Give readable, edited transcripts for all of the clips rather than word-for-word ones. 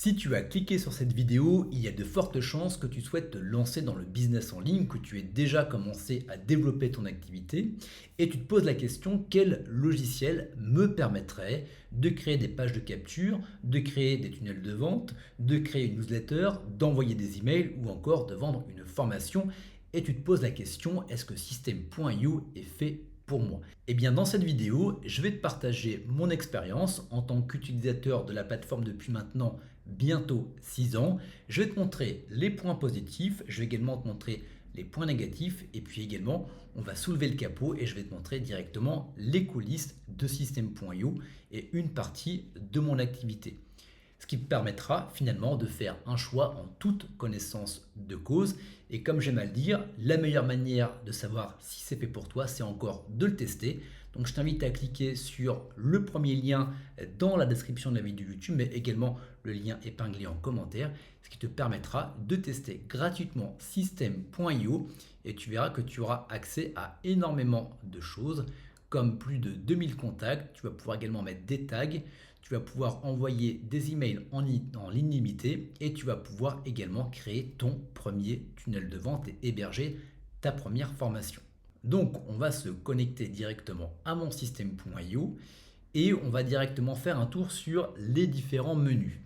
Si tu as cliqué sur cette vidéo, il y a de fortes chances que tu souhaites te lancer dans le business en ligne, que tu aies déjà commencé à développer ton activité et tu te poses la question quel logiciel me permettrait de créer des pages de capture, de créer des tunnels de vente, de créer une newsletter, d'envoyer des emails ou encore de vendre une formation et tu te poses la question est-ce que System.io est fait pour moi? Eh bien dans cette vidéo, je vais te partager mon expérience en tant qu'utilisateur de la plateforme depuis maintenant bientôt 6 ans. Je vais te montrer les points positifs, je vais également te montrer les points négatifs et puis également on va soulever le capot et je vais te montrer directement les coulisses de System.io et une partie de mon activité. Ce qui te permettra finalement de faire un choix en toute connaissance de cause. Et comme j'aime à le dire, la meilleure manière de savoir si c'est fait pour toi, c'est encore de le tester. Donc je t'invite à cliquer sur le premier lien dans la description de la vidéo YouTube, mais également le lien épinglé en commentaire, ce qui te permettra de tester gratuitement System.io et tu verras que tu auras accès à énormément de choses comme plus de 2000 contacts. Tu vas pouvoir également mettre des tags. Tu vas pouvoir envoyer des emails en ligne limitée et tu vas pouvoir également créer ton premier tunnel de vente et héberger ta première formation. Donc, on va se connecter directement à mon système.io et on va directement faire un tour sur les différents menus.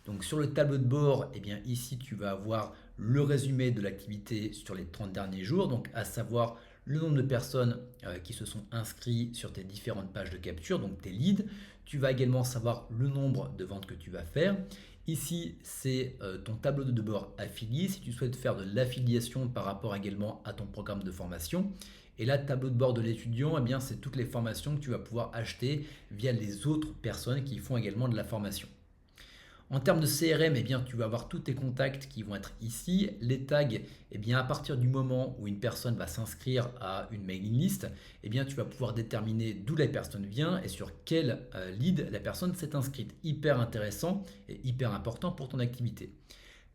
Donc, sur le tableau de bord, eh bien, ici, tu vas avoir le résumé de l'activité sur les 30 derniers jours, donc à savoir le nombre de personnes qui se sont inscrits sur tes différentes pages de capture, donc tes leads. Tu vas également savoir le nombre de ventes que tu vas faire. Ici, c'est ton tableau de bord affilié si tu souhaites faire de l'affiliation par rapport également à ton programme de formation. Et là, tableau de bord de l'étudiant, eh bien, c'est toutes les formations que tu vas pouvoir acheter via les autres personnes qui font également de la formation. En termes de CRM, eh bien, tu vas avoir tous tes contacts qui vont être ici. Les tags, eh bien, à partir du moment où une personne va s'inscrire à une mailing list, eh bien, tu vas pouvoir déterminer d'où la personne vient et sur quel lead la personne s'est inscrite. Hyper intéressant et hyper important pour ton activité.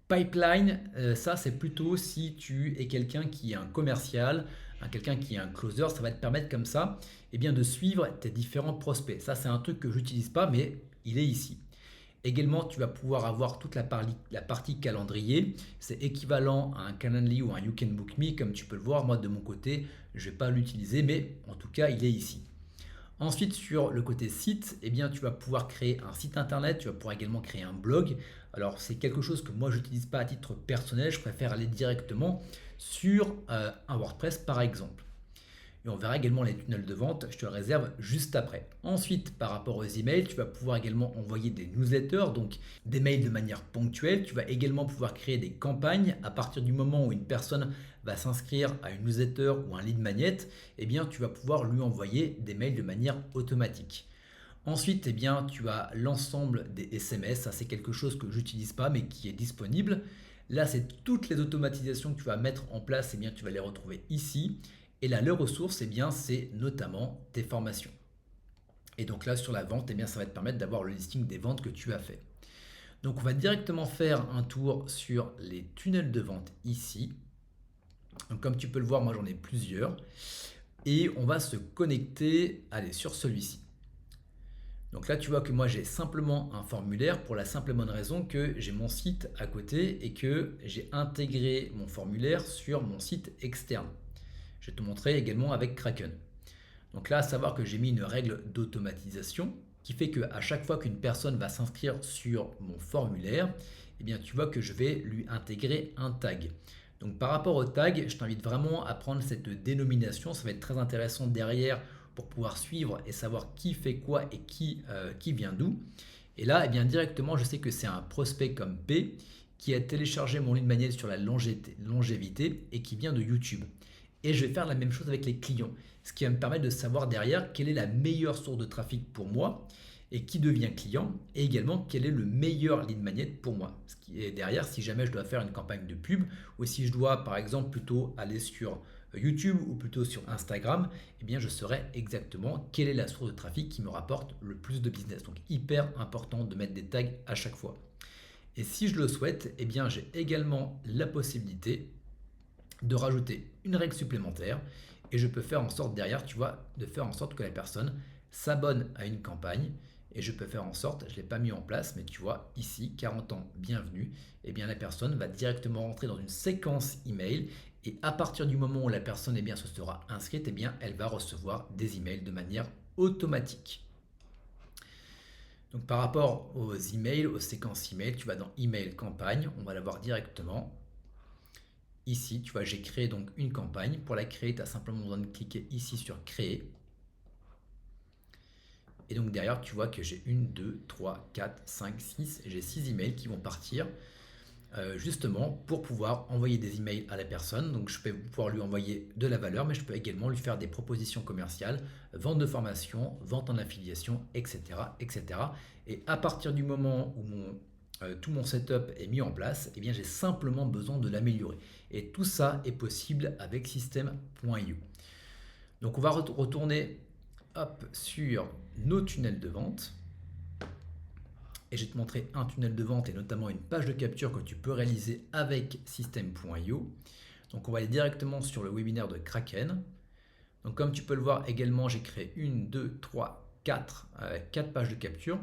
Pipeline, ça c'est plutôt si tu es quelqu'un qui est un commercial, quelqu'un qui est un closer, ça va te permettre comme ça eh bien, de suivre tes différents prospects. Ça c'est un truc que je n'utilise pas mais il est ici. Également, tu vas pouvoir avoir toute la partie calendrier. C'est équivalent à un Calendly ou un You Can Book Me. Comme tu peux le voir, moi de mon côté, je ne vais pas l'utiliser, mais en tout cas, il est ici. Ensuite, sur le côté site, eh bien, tu vas pouvoir créer un site internet. Tu vas pouvoir également créer un blog. Alors, c'est quelque chose que moi, je n'utilise pas à titre personnel. Je préfère aller directement sur un WordPress, par exemple. Et on verra également les tunnels de vente, je te le réserve juste après. Ensuite, par rapport aux emails, tu vas pouvoir également envoyer des newsletters, donc des mails de manière ponctuelle. Tu vas également pouvoir créer des campagnes à partir du moment où une personne va s'inscrire à une newsletter ou un lead magnet, eh bien, tu vas pouvoir lui envoyer des mails de manière automatique. Ensuite, eh bien, tu as l'ensemble des SMS. Ça, c'est quelque chose que je n'utilise pas, mais qui est disponible. Là, c'est toutes les automatisations que tu vas mettre en place. Eh bien, tu vas les retrouver ici. Et là, les ressources, eh bien, c'est notamment tes formations. Et donc là, sur la vente, eh bien, ça va te permettre d'avoir le listing des ventes que tu as fait. Donc, on va directement faire un tour sur les tunnels de vente ici. Donc, comme tu peux le voir, moi, j'en ai plusieurs. Et on va se connecter, allez, sur celui-ci. Donc là, tu vois que moi, j'ai simplement un formulaire pour la simple et bonne raison que j'ai mon site à côté et que j'ai intégré mon formulaire sur mon site externe. Je vais te montrer également avec Kraken. Donc là, à savoir que j'ai mis une règle d'automatisation qui fait qu'à chaque fois qu'une personne va s'inscrire sur mon formulaire, eh bien, tu vois que je vais lui intégrer un tag. Donc par rapport au tag, je t'invite vraiment à prendre cette dénomination. Ça va être très intéressant derrière pour pouvoir suivre et savoir qui fait quoi et qui vient d'où. Et là, eh bien, directement, je sais que c'est un prospect comme P qui a téléchargé mon lead magnet sur la longévité et qui vient de YouTube. Et je vais faire la même chose avec les clients, ce qui va me permettre de savoir derrière quelle est la meilleure source de trafic pour moi et qui devient client, et également quel est le meilleur lead magnet pour moi. Ce qui est derrière, si jamais je dois faire une campagne de pub, ou si je dois par exemple plutôt aller sur YouTube ou plutôt sur Instagram, eh bien je saurai exactement quelle est la source de trafic qui me rapporte le plus de business. Donc hyper important de mettre des tags à chaque fois. Et si je le souhaite, eh bien j'ai également la possibilité de rajouter une règle supplémentaire et je peux faire en sorte derrière, tu vois, de faire en sorte que la personne s'abonne à une campagne et je peux faire en sorte, je ne l'ai pas mis en place, mais tu vois ici, 40 ans, bienvenue, et bien la personne va directement rentrer dans une séquence email et à partir du moment où la personne se sera inscrite, elle va recevoir des emails de manière automatique. Donc par rapport aux emails, aux séquences email, tu vas dans email campagne, on va la voir directement. Ici, tu vois, j'ai créé donc une campagne. Pour la créer, tu as simplement besoin de cliquer ici sur créer. Et donc derrière, tu vois que j'ai 1, 2, 3, 4, 5, 6, j'ai 6 emails qui vont partir justement pour pouvoir envoyer des emails à la personne. Donc je peux pouvoir lui envoyer de la valeur, mais je peux également lui faire des propositions commerciales, vente de formation, vente en affiliation, etc., etc. Et à partir du moment où tout mon setup est mis en place, j'ai simplement besoin de l'améliorer. Et tout ça est possible avec System.io. Donc on va retourner sur nos tunnels de vente. Et je vais te montrer un tunnel de vente et notamment une page de capture que tu peux réaliser avec System.io. Donc on va aller directement sur le webinaire de Kraken. Donc comme tu peux le voir également, j'ai créé 1, 2, 3, 4 pages de capture.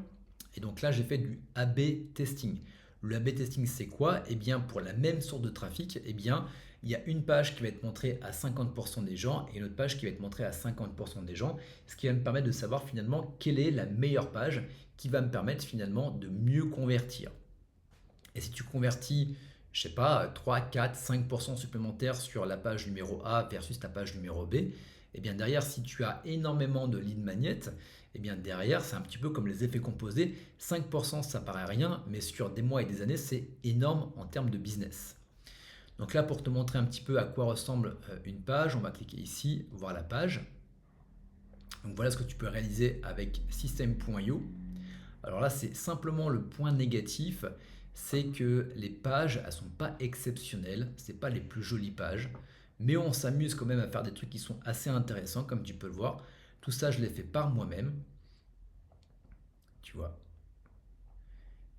Et donc là, j'ai fait du A/B testing. Le A/B testing, c'est quoi? Eh bien, pour la même source de trafic, il y a une page qui va être montrée à 50% des gens et une autre page qui va être montrée à 50% des gens, ce qui va me permettre de savoir finalement quelle est la meilleure page qui va me permettre finalement de mieux convertir. Et si tu convertis, je sais pas, 3, 4, 5% supplémentaires sur la page numéro A versus ta page numéro B, derrière, si tu as énormément de lead magnets, derrière, c'est un petit peu comme les effets composés. 5%, ça paraît rien, mais sur des mois et des années, c'est énorme en termes de business. Donc là, pour te montrer un petit peu à quoi ressemble une page, on va cliquer ici, voir la page. Donc voilà ce que tu peux réaliser avec System.io. Alors là, c'est simplement le point négatif, c'est que les pages, elles sont pas exceptionnelles, c'est pas les plus jolies pages, mais on s'amuse quand même à faire des trucs qui sont assez intéressants, comme tu peux le voir. Tout ça, je l'ai fait par moi-même, tu vois.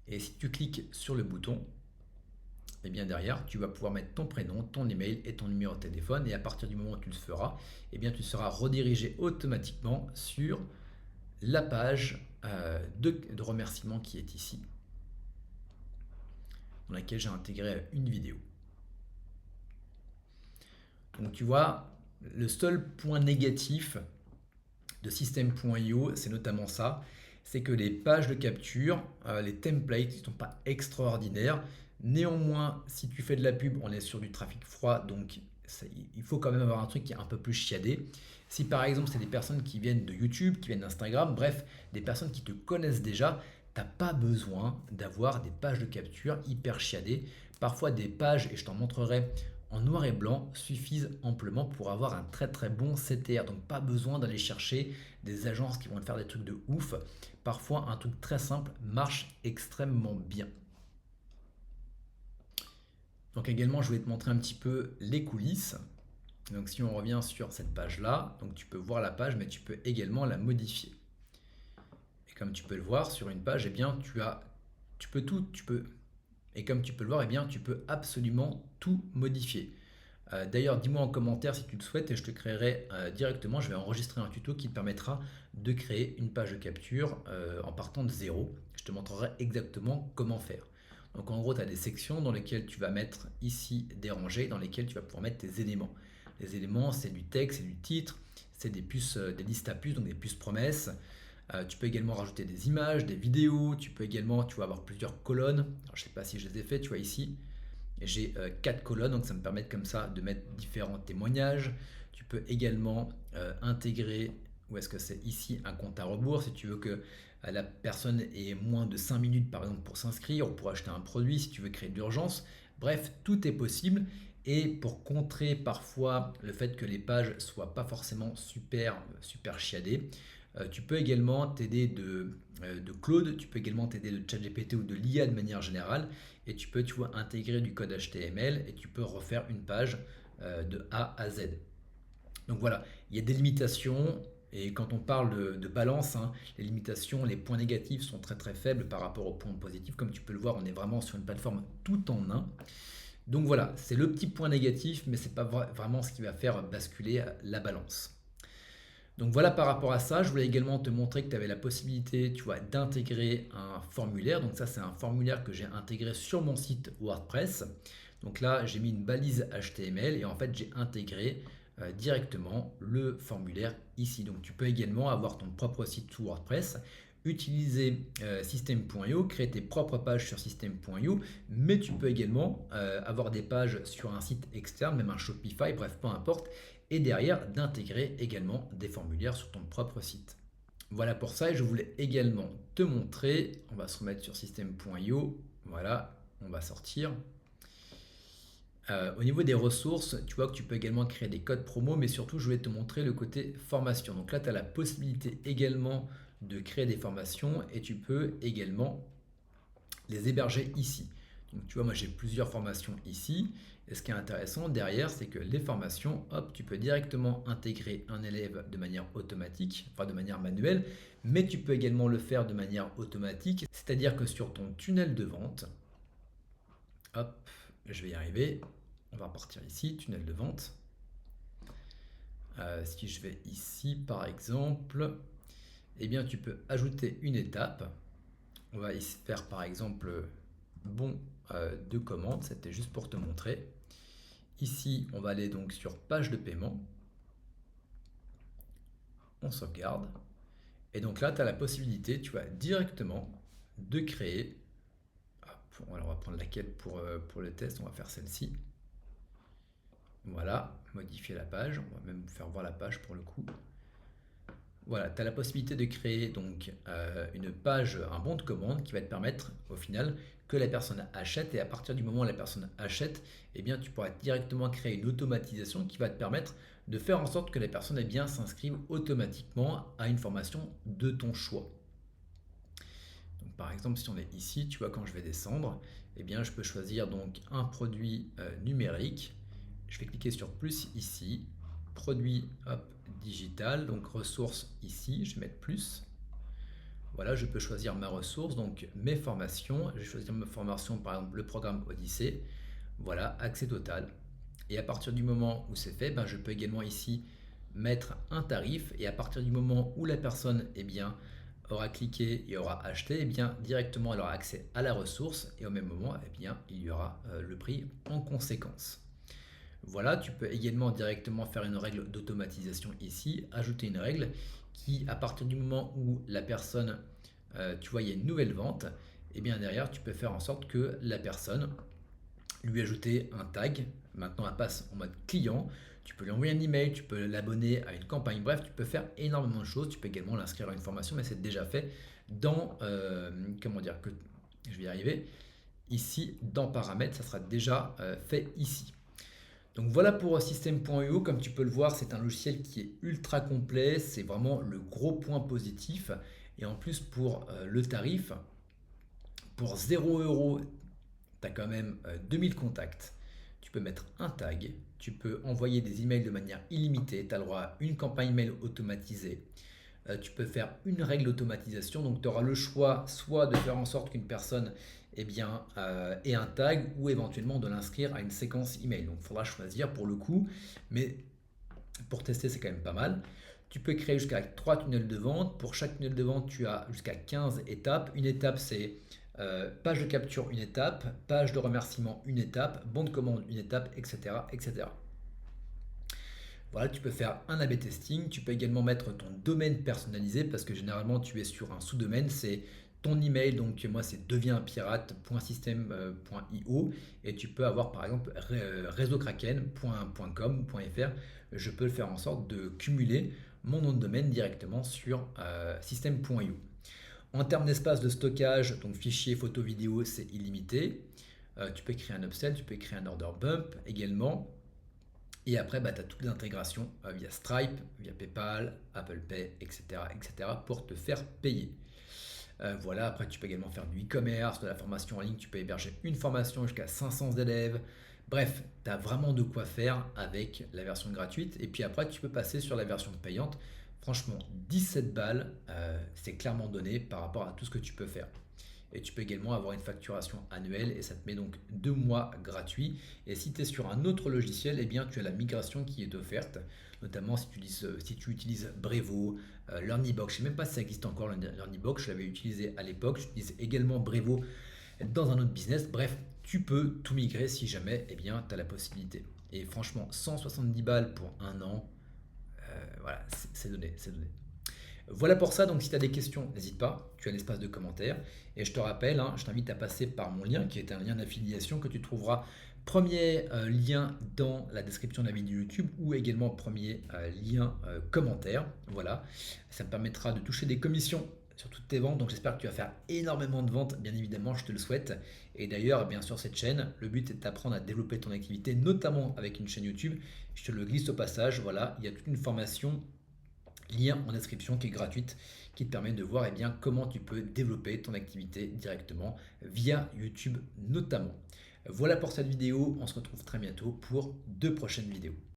Et si tu cliques sur le bouton, derrière, tu vas pouvoir mettre ton prénom, ton email et ton numéro de téléphone. Et à partir du moment où tu le feras, tu seras redirigé automatiquement sur la page de remerciement qui est ici, dans laquelle j'ai intégré une vidéo. Donc tu vois, le seul point négatif de System.io, c'est notamment ça, c'est que les pages de capture, les templates ne sont pas extraordinaires. Néanmoins, si tu fais de la pub, on est sur du trafic froid, donc il faut quand même avoir un truc qui est un peu plus chiadé. Si par exemple c'est des personnes qui viennent de YouTube, qui viennent d'Instagram, bref, des personnes qui te connaissent déjà, tu n'as pas besoin d'avoir des pages de capture hyper chiadées. Parfois des pages, et je t'en montrerai en noir et blanc, suffisent amplement pour avoir un très très bon CTR. Donc pas besoin d'aller chercher des agences qui vont te faire des trucs de ouf. Parfois un truc très simple marche extrêmement bien. Donc également, je voulais te montrer un petit peu les coulisses. Donc si on revient sur cette page-là, donc tu peux voir la page, mais tu peux également la modifier. Et comme tu peux le voir sur une page, et comme tu peux le voir, tu peux absolument tout modifier. D'ailleurs, dis-moi en commentaire si tu le souhaites et je te créerai directement, je vais enregistrer un tuto qui te permettra de créer une page de capture en partant de zéro. Je te montrerai exactement comment faire. Donc en gros, tu as des sections dans lesquelles tu vas mettre ici des rangées, dans lesquelles tu vas pouvoir mettre tes éléments. Les éléments, c'est du texte, c'est du titre, c'est des puces, des listes à puces, donc des puces promesses. Tu peux également rajouter des images, des vidéos. Tu peux également, tu vas avoir plusieurs colonnes. Alors, je ne sais pas si je les ai fait, tu vois ici. J'ai 4 colonnes, donc ça me permet comme ça de mettre différents témoignages. Tu peux également intégrer, où est-ce que c'est ici, un compte à rebours. Si tu veux que la personne ait moins de 5 minutes par exemple pour s'inscrire ou pour acheter un produit, si tu veux créer de l'urgence. Bref, tout est possible. Et pour contrer parfois le fait que les pages soient pas forcément super chiadées, tu peux également t'aider de Claude, tu peux également t'aider de ChatGPT ou de l'IA de manière générale et tu peux intégrer du code HTML et tu peux refaire une page de A à Z. Donc voilà, il y a des limitations et quand on parle de balance, les limitations, les points négatifs sont très très faibles par rapport aux points positifs. Comme tu peux le voir, on est vraiment sur une plateforme tout en un. Donc voilà, c'est le petit point négatif, mais ce n'est pas vraiment ce qui va faire basculer la balance. Donc voilà par rapport à ça, je voulais également te montrer que tu avais la possibilité, tu vois, d'intégrer un formulaire. Donc ça, c'est un formulaire que j'ai intégré sur mon site WordPress. Donc là, j'ai mis une balise HTML et en fait, j'ai intégré directement le formulaire ici. Donc tu peux également avoir ton propre site sous WordPress, utiliser System.io, créer tes propres pages sur System.io, mais tu peux également avoir des pages sur un site externe, même un Shopify, bref, peu importe, et derrière d'intégrer également des formulaires sur ton propre site. Voilà pour ça et je voulais également te montrer, on va se remettre sur System.io, voilà, on va sortir. Au niveau des ressources, tu vois que tu peux également créer des codes promo, mais surtout je voulais te montrer le côté formation. Donc là, tu as la possibilité également de créer des formations et tu peux également les héberger ici. Donc tu vois, moi j'ai plusieurs formations ici. Et ce qui est intéressant derrière, c'est que les formations, hop, tu peux directement intégrer un élève de manière automatique, enfin de manière manuelle, mais tu peux également le faire de manière automatique. C'est-à-dire que sur ton tunnel de vente, hop, je vais y arriver. On va repartir ici, tunnel de vente. Si je vais ici par exemple, eh bien tu peux ajouter une étape. On va y faire par exemple bon de commande, c'était juste pour te montrer. Ici, on va aller donc sur page de paiement. On sauvegarde. Et donc là, tu as la possibilité, tu vois, directement de créer. Alors on va prendre laquelle pour le test, on va faire celle-ci. Voilà, modifier la page, on va même faire voir la page pour le coup. Voilà, tu as la possibilité de créer donc une page, un bon de commande qui va te permettre au final que la personne achète et à partir du moment où la personne achète, eh bien, tu pourras directement créer une automatisation qui va te permettre de faire en sorte que la personne s'inscrive automatiquement à une formation de ton choix. Donc, par exemple, si on est ici, tu vois, quand je vais descendre, eh bien, je peux choisir donc un produit numérique. Je vais cliquer sur plus ici, produit hop, digital, donc ressources ici, je vais mettre plus. Voilà, je peux choisir ma ressource, donc mes formations. Je vais choisir ma formation, par exemple le programme Odyssée. Voilà, accès total. Et à partir du moment où c'est fait, ben, je peux également ici mettre un tarif. Et à partir du moment où la personne aura cliqué et aura acheté, directement elle aura accès à la ressource. Et au même moment, il y aura le prix en conséquence. Voilà, tu peux également directement faire une règle d'automatisation ici, ajouter une règle qui, à partir du moment où la personne, tu vois, il y a une nouvelle vente, et bien derrière, tu peux faire en sorte que la personne lui ajouter un tag. Maintenant, elle passe en mode client. Tu peux lui envoyer un email, tu peux l'abonner à une campagne. Bref, tu peux faire énormément de choses. Tu peux également l'inscrire à une formation, mais c'est déjà fait dans, comment dire, que je vais y arriver. Ici, dans paramètres, ça sera déjà fait ici. Donc voilà pour System.io, comme tu peux le voir, c'est un logiciel qui est ultra complet, c'est vraiment le gros point positif. Et en plus pour le tarif, pour 0 €, tu as quand même 2000 contacts. Tu peux mettre un tag, tu peux envoyer des emails de manière illimitée, tu as le droit à une campagne mail automatisée. Tu peux faire une règle d'automatisation, donc tu auras le choix soit de faire en sorte qu'une personne ait un tag ou éventuellement de l'inscrire à une séquence email. Donc il faudra choisir pour le coup, mais pour tester c'est quand même pas mal. Tu peux créer jusqu'à 3 tunnels de vente. Pour chaque tunnel de vente, tu as jusqu'à 15 étapes. Une étape, c'est page de capture, une étape, page de remerciement, une étape, bon de commande, une étape, etc., etc. Voilà, tu peux faire un A/B testing. Tu peux également mettre ton domaine personnalisé parce que généralement tu es sur un sous-domaine, c'est ton email. Donc moi c'est devienspirate.system.io et tu peux avoir par exemple réseaukraken.com.fr. Je peux le faire en sorte de cumuler mon nom de domaine directement sur system.io. En termes d'espace de stockage, donc fichiers, photos, vidéos, c'est illimité. Tu peux créer un upsell, tu peux créer un order bump également. Et après, tu as toutes les intégrations via Stripe, via PayPal, Apple Pay, etc., etc. pour te faire payer. Voilà, après tu peux également faire du e-commerce, de la formation en ligne, tu peux héberger une formation jusqu'à 500 élèves. Bref, tu as vraiment de quoi faire avec la version gratuite. Et puis après, tu peux passer sur la version payante. Franchement, 17 balles, c'est clairement donné par rapport à tout ce que tu peux faire. Et tu peux également avoir une facturation annuelle et ça te met donc 2 mois gratuits. Et si tu es sur un autre logiciel, eh bien tu as la migration qui est offerte, notamment si tu utilises Brevo, Learnybox. Je ne sais même pas si ça existe encore, Learnybox, je l'avais utilisé à l'époque. J'utilise également Brevo dans un autre business. Bref, tu peux tout migrer si jamais eh bien, tu as la possibilité. Et franchement, 170 balles pour un an, voilà, c'est donné, c'est donné. Voilà pour ça, donc si tu as des questions, n'hésite pas, tu as l'espace de commentaires. Et je te rappelle, hein, je t'invite à passer par mon lien qui est un lien d'affiliation que tu trouveras premier lien dans la description de la vidéo YouTube ou également premier lien commentaire. Voilà, ça me permettra de toucher des commissions sur toutes tes ventes. Donc j'espère que tu vas faire énormément de ventes, bien évidemment, je te le souhaite. Et d'ailleurs, bien sûr, cette chaîne, le but est d'apprendre à développer ton activité, notamment avec une chaîne YouTube. Je te le glisse au passage, voilà, il y a toute une formation lien en description qui est gratuite, qui te permet de voir eh bien, comment tu peux développer ton activité directement via YouTube notamment. Voilà pour cette vidéo, on se retrouve très bientôt pour 2 prochaines vidéos.